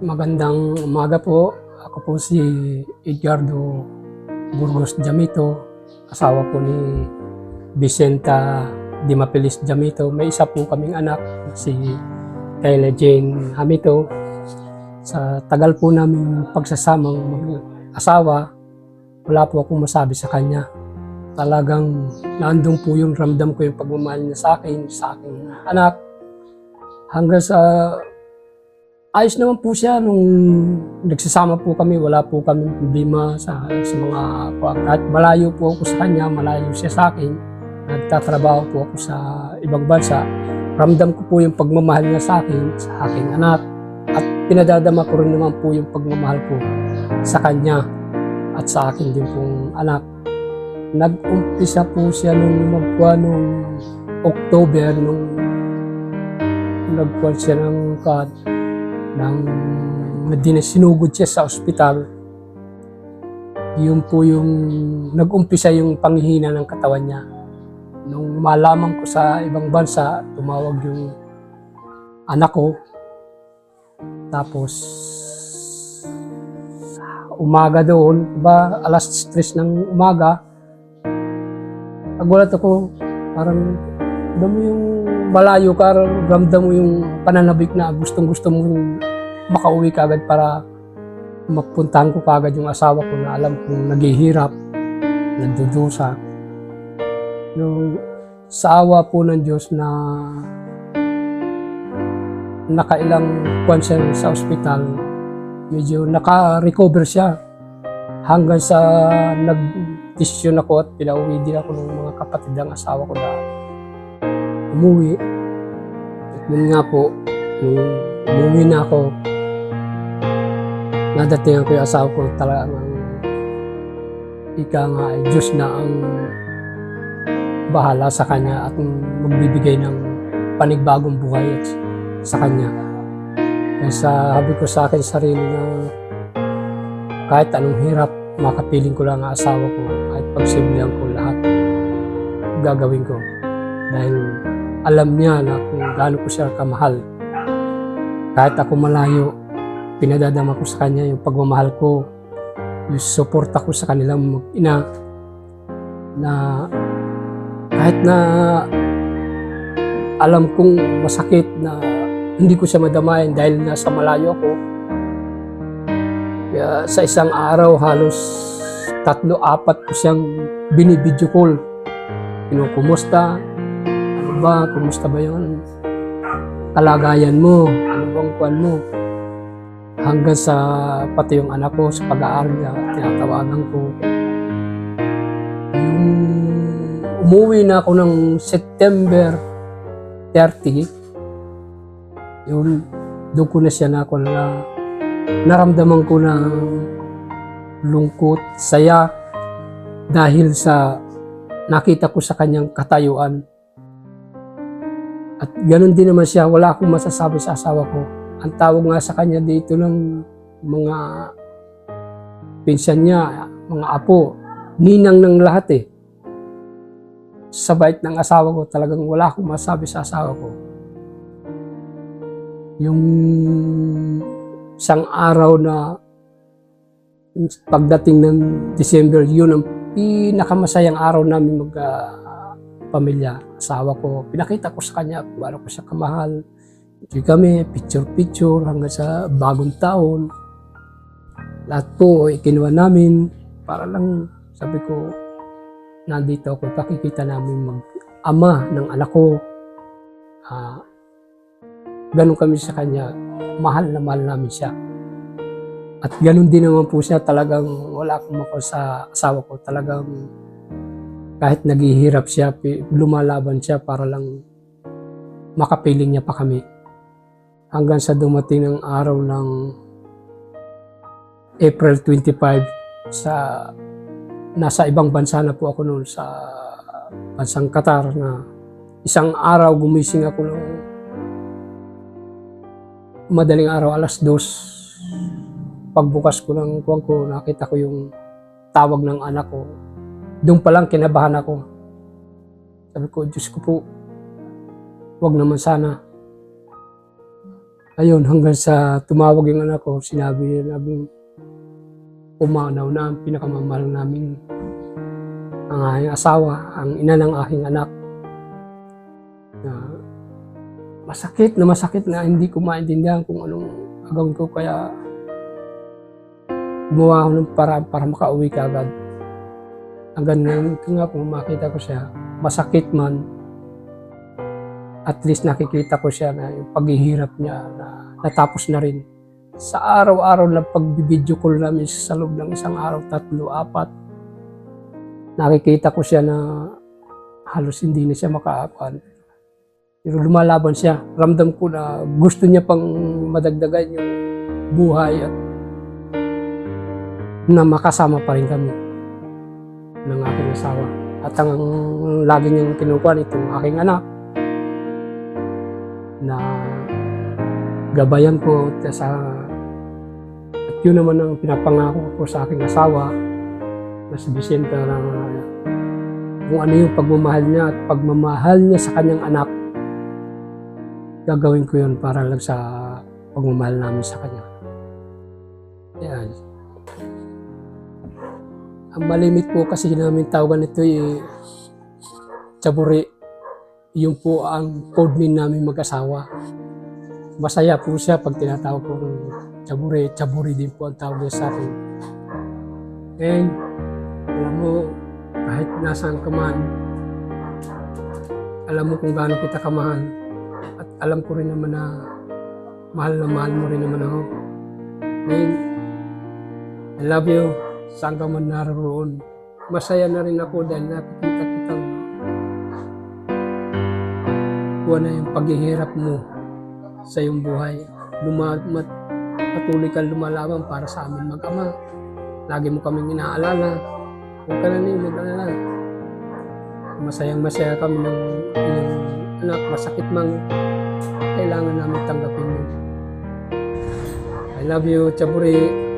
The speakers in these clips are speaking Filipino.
Magandang umaga po. Ako po si Edgardo Burgos Jamito, asawa po ni Vicenta Di Mapilis Jamito. May isa po kaming anak, si Kayla Jane Jamito. Sa tagal po namin pagsasamang mag-asawa, wala po akong masabi sa kanya. Talagang naandun po yung ramdam ko yung pagmamahal niya sa aking anak. Hanggang sa ayos naman po siya nung nagsasama po kami, wala po kami problema sa mga kahit malayo po ako sa kanya, malayo siya sa akin, nagtatrabaho po ako sa ibang bansa, ramdam ko po yung pagmamahal niya sa aking anak, at pinadadama ko rin naman po yung pagmamahal ko sa kanya at sa akin din pong anak. Nag-umpisa po siya nung October, nung nagkuhan siya nang sinugod siya sa ospital. Yun po yung nag-umpisa yung panghihina ng katawan niya. Nung malaman ko sa ibang bansa, tumawag yung anak ko. Tapos umaga doon, alas 3 ng umaga, nagulat ako, parang alam mo yung malayo ka, ramdam mo yung pananabik na gustong-gusto mo yung makauwi ka agad para mapuntahan ko kagad yung asawa ko na alam kong naghihirap, nagdudusa. Yung sa awa po ng Diyos na nakailang buwan siya sa ospital, medyo naka-recover siya hanggang sa nag-desisyon ako at pinauwi din ako ng mga kapatid ng asawa ko na umuwi. At yun nga po, nung umuwi na ako, nadatingan ko yung asawa ko, talagang ika nga ay Diyos na ang bahala sa kanya at magbibigay ng panigbagong buhay at sa kanya. Kaya sabi ko sa akin sarili na kahit anong hirap, makapiling ko lang ang asawa ko, kahit pagsimulan ko lahat, gagawin ko. Dahil alam niya na kung gaano ko siya kamahal. Kahit ako malayo, pinadadama ko sa kanya yung pagmamahal ko, yung suporta ko sa kanilang mag-ina, na kahit na alam kong masakit na hindi ko siya madamayan dahil nasa malayo ako. Kaya sa isang araw, halos 3-4 ko siyang binibidyo call. Kumusta? Kumusta ba yung kalagayan mo? Ano bang kuwan mo? Hanggang sa pati yung anak ko sa pag-aaral niya, tinatawagan ko. Umuwi na ako ng September 30. Doon ko na siya naramdaman ko na lungkot, saya, dahil sa nakita ko sa kanyang katayuan. At ganun din naman siya, wala akong masasabi sa asawa ko. Ang tawag nga sa kanya dito ng mga pinsan niya, mga apo, ninang ng lahat eh. Sa bait ng asawa ko, talagang wala akong masasabi sa asawa ko. Yung isang araw na pagdating ng December, yun ang pinakamasayang araw namin pamilya, asawa ko. Pinakita ko sa kanya kung ano ko siya kamahal. Hindi kami, picture-picture hanggang sa bagong taon. Lahat po ikinuha namin para lang, sabi ko, nandito ako, pakikita namin mag-ama ng anak ko. Ganun kami sa kanya, mahal na mahal namin siya. At ganun din naman po siya, talagang wala akong mako sa asawa ko, talagang kahit naghihirap siya, lumalaban siya para lang makapiling niya pa kami. Hanggang sa dumating ng araw ng April 25, nasa ibang bansa na po ako noon, sa bansang Qatar, na isang araw gumising ako ng madaling araw, alas 2. Pagbukas ko ng kuwan ko, nakita ko yung tawag ng anak ko. Doon pa lang kinabahan ako. Sabi ko, Diyos ko po, wag naman sana. Ayun, hanggang sa tumawag yung anak ko, sinabi namin pumanaw na ang pinakamamahal namin ang aking asawa, ang ina ng aking anak. Na masakit na hindi ko maintindihan kung anong gagawin ko, kaya gumawa ako ng paraan para makauwi kaagad. Hanggang ngayon nga kung makita ko siya, masakit man, at least nakikita ko siya na yung paghihirap niya na natapos na rin. Sa araw-araw na pagbibideo call namin sa loob ng isang araw, 3, 4, nakikita ko siya na halos hindi na siya makaakuan. Pero lumalaban siya. Ramdam ko na gusto niya pang madagdagan yung buhay at na makasama pa rin kami ng aking asawa. At ang lagi niyang kinukuhan itong aking anak na gabayan ko at yun naman ang pinapangako ko sa aking asawa na si Vicenta, na kung ano yung pagmamahal niya at pagmamahal niya sa kanyang anak, gagawin ko yun para lang sa pagmamahal namin sa kanya. Yan. Ang malimit po kasi namin tawagan ito Chaburi. Yung po ang code name namin mag-asawa. Masaya po siya pag tinatawag ko ng Chaburi. Chaburi din po ang tawag niya sa akin. And alam mo, kahit nasaan ka man, alam mo kung gaano kita kamahal. At alam ko rin naman na mahal mo rin naman ako. And I love you. Saan ka man naroon. Masaya na rin ako dahil nakikita kitang kuha na yung paghihirap mo sa iyong buhay. Patuloy kang lumalaban para sa amin mag-ama. Lagi mo kaming inaalala. Huwag ka na niyo mag-alala. Masayang-masaya kami ng iyong anak. Masakit mang kailangan namin tanggapin mo. I love you, Chaburi.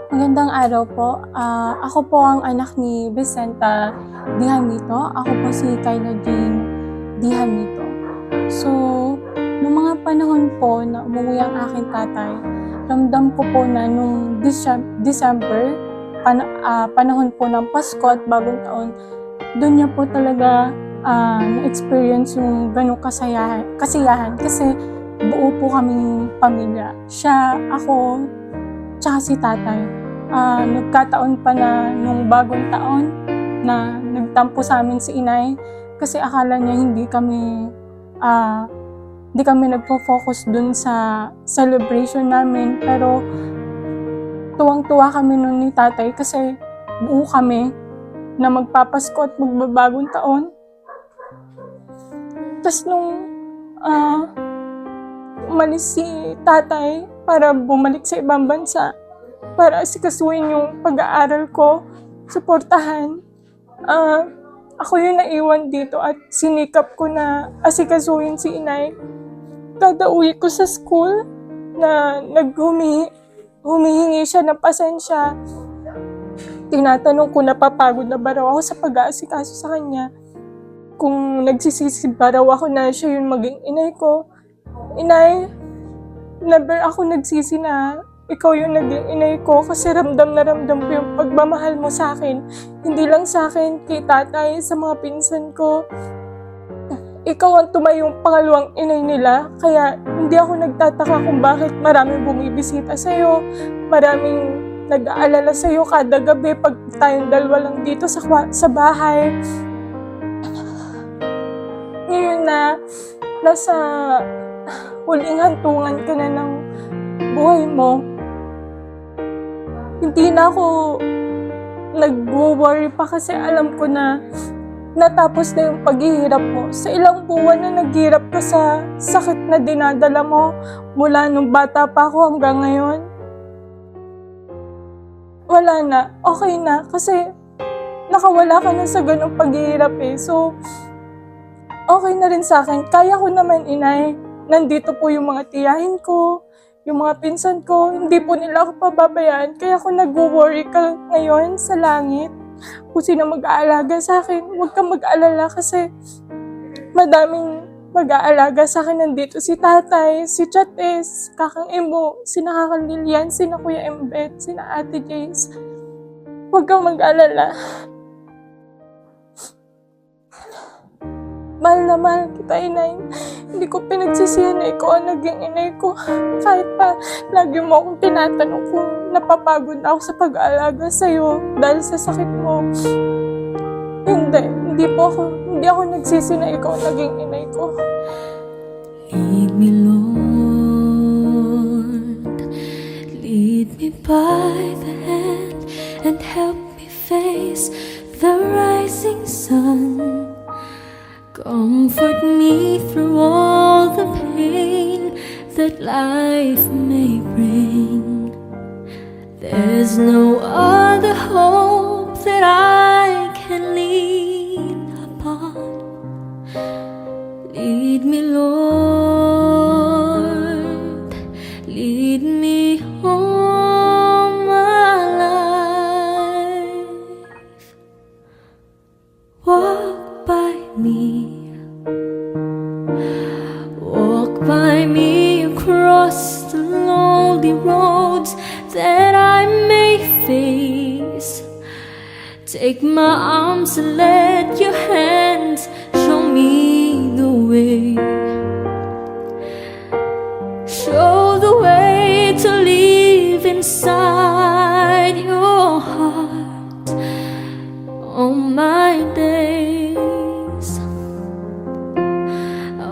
Magandang araw po. Ako po ang anak ni Vicenta Dihamito. Ako po si Kyla Jane Dihamito. So, noong mga panahon po na umuwi ang aking tatay, ramdam ko po na nung December, panahon po ng Pasko at Bagong Taon, doon niya po talaga na-experience yung ganong kasiyahan kasi buo po kaming pamilya. Siya, ako, tsaka si tatay. Nagkataon pa na nung Bagong Taon na nagtampo sa amin si inay kasi akala niya hindi kami nagpo-focus dun sa celebration namin, pero tuwang-tuwa kami nun ni tatay kasi buo kami na magpapasko at magbabagong taon. Tapos nung umalis si tatay para bumalik sa ibang bansa para asikasuhin yung pag-aaral ko, suportahan. Ako yung naiwan dito at sinikap ko na asikasuhin si inay. Kada uwi ko sa school na humihingi siya ng pasensya. Tinatanong ko napapagod na ba raw ako sa pag-aasikaso sa kanya. Kung nagsisisi ba raw ako na siya yung maging inay ko. Inay, never ako nagsisi na ikaw yung naging inay ko kasi ramdam na ramdam ko yung pagmamahal mo sa akin. Hindi lang sa akin, kay tatay, sa mga pinsan ko. Ikaw ang tumayong pangalawang inay nila, kaya hindi ako nagtataka kung bakit maraming bumibisita sa'yo, maraming nag-aalala sa'yo kada gabi pag tayong dalawa lang dito sa bahay. Ngayon na nasa huling hantungan ka na ng buhay mo, hindi na ako nag-worry pa kasi alam ko na natapos na yung paghihirap mo. Sa ilang buwan na naghirap ka sa sakit na dinadala mo mula nung bata pa ako hanggang ngayon. wala na, okay na. Kasi nakawala ka na sa ganong paghihirap eh. So, okay na rin sa akin. Kaya ko naman, inay. Nandito po yung mga tiyahin ko, yung mga pinsan ko. Hindi po nila ako pababayaan. Kaya ako nag-worry ka ngayon sa langit. Kung sino mag-aalaga sa akin, huwag kang mag-alala kasi madaming mag-aalaga sa akin. Nandito si tatay, si Chates, kakang Emo, sina kakang Lilian, sina Kuya Embet, sina Ate Jace. Huwag kang mag-alala. Mahal na mahal kita, inay. Hindi ko pinagsisihan na ikaw ang naging inay ko. Kahit pa, lagi mo akong tinatanong kung napapagod na ako sa pag-aalaga sa'yo dahil sa sakit mo. Hindi ako nagsisi na ikaw ang naging inay ko. Lead me, Lord, lead me by the hand and help me face the rising sun. Comfort me through all the pain that life may bring. There's no other hope that I can lean upon. Lead me, Lord, lead me all my life. Walk by me across the lonely roads that I may face. Take my arms and let your hands show me the way. Show the way to live inside your heart all my days.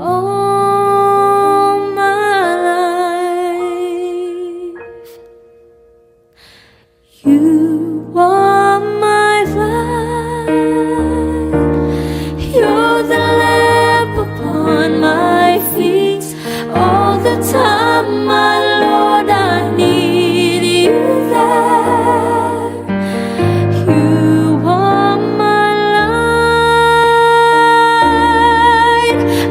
All my life. You are my life. You're the lamp upon my feet. All the time, my Lord, I need you there. You are my light.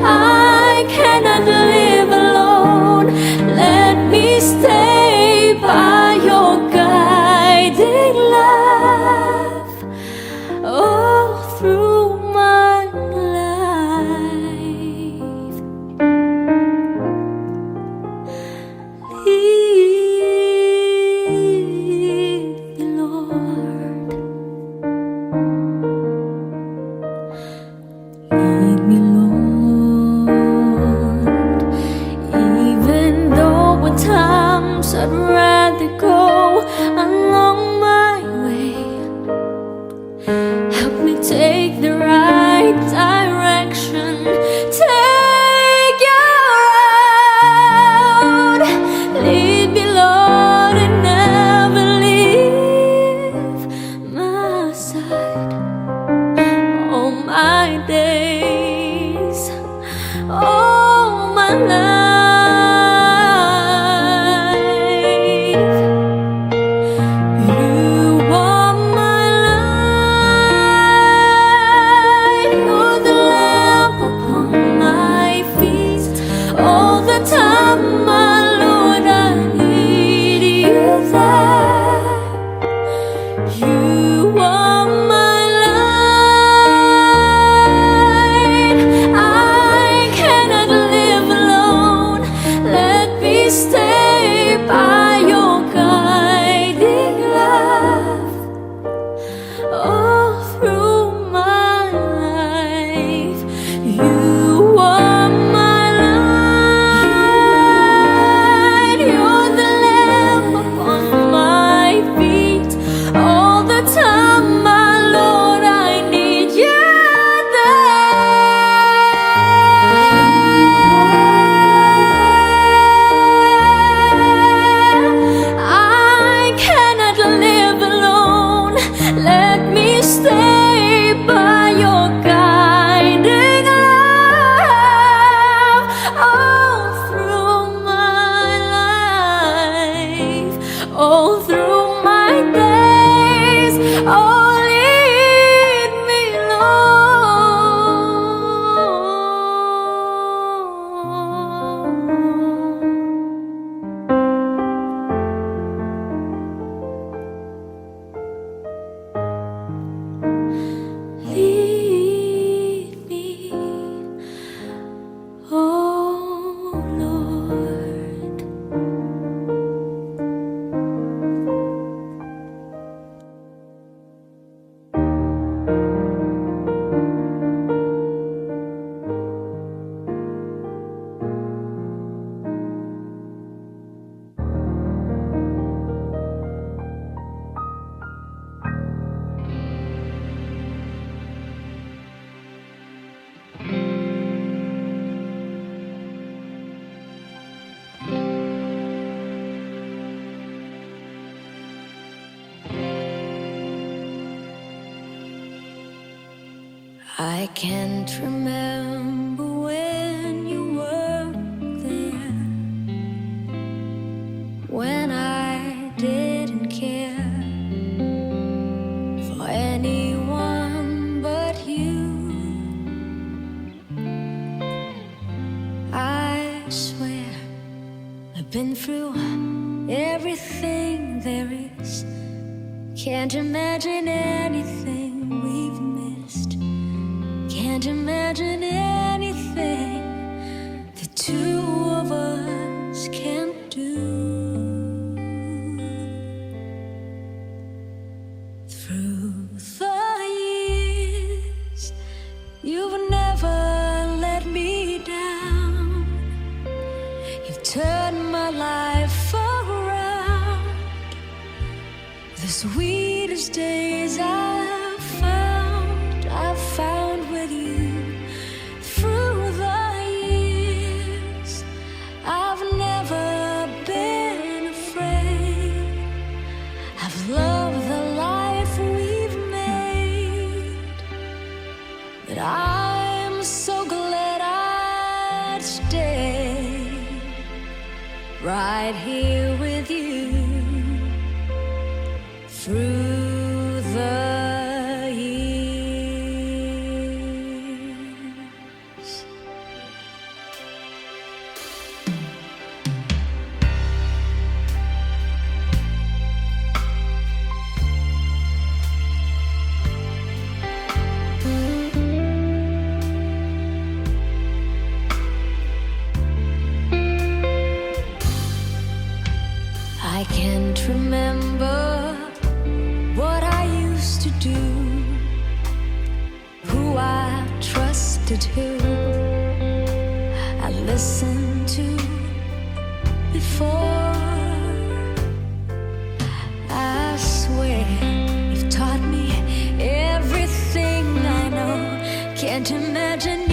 I cannot live alone. Let me stay by your guiding love all through my life. Lead me, Lord. Lead me, Lord. Even though at times I'd rather go along my way. Help me take the right direction. Take your road. Lead me, Lord, and never leave my side. All my days, all my life. You are my light. You're the lamp upon my feet. All the time, my Lord, I need you there. You are my light. I cannot live alone. Let me stay by your guiding love all through my life. You are my light. I can't remember when you were there, when I didn't care for anyone but you. I swear I've been through everything there is. Can't imagine anything we've missed. Can't imagine anything the two of us can't do. Through the years, you've never let me down. You've turned my life around. The sweetest days I've found with you. Through the years, I've never been afraid. I've loved the life we've made, that I'm so glad I'd stay right here with you. Through the years. I can't remember what I used to do, who I trusted, who I listened to before. I swear you've taught me everything I know. Can't imagine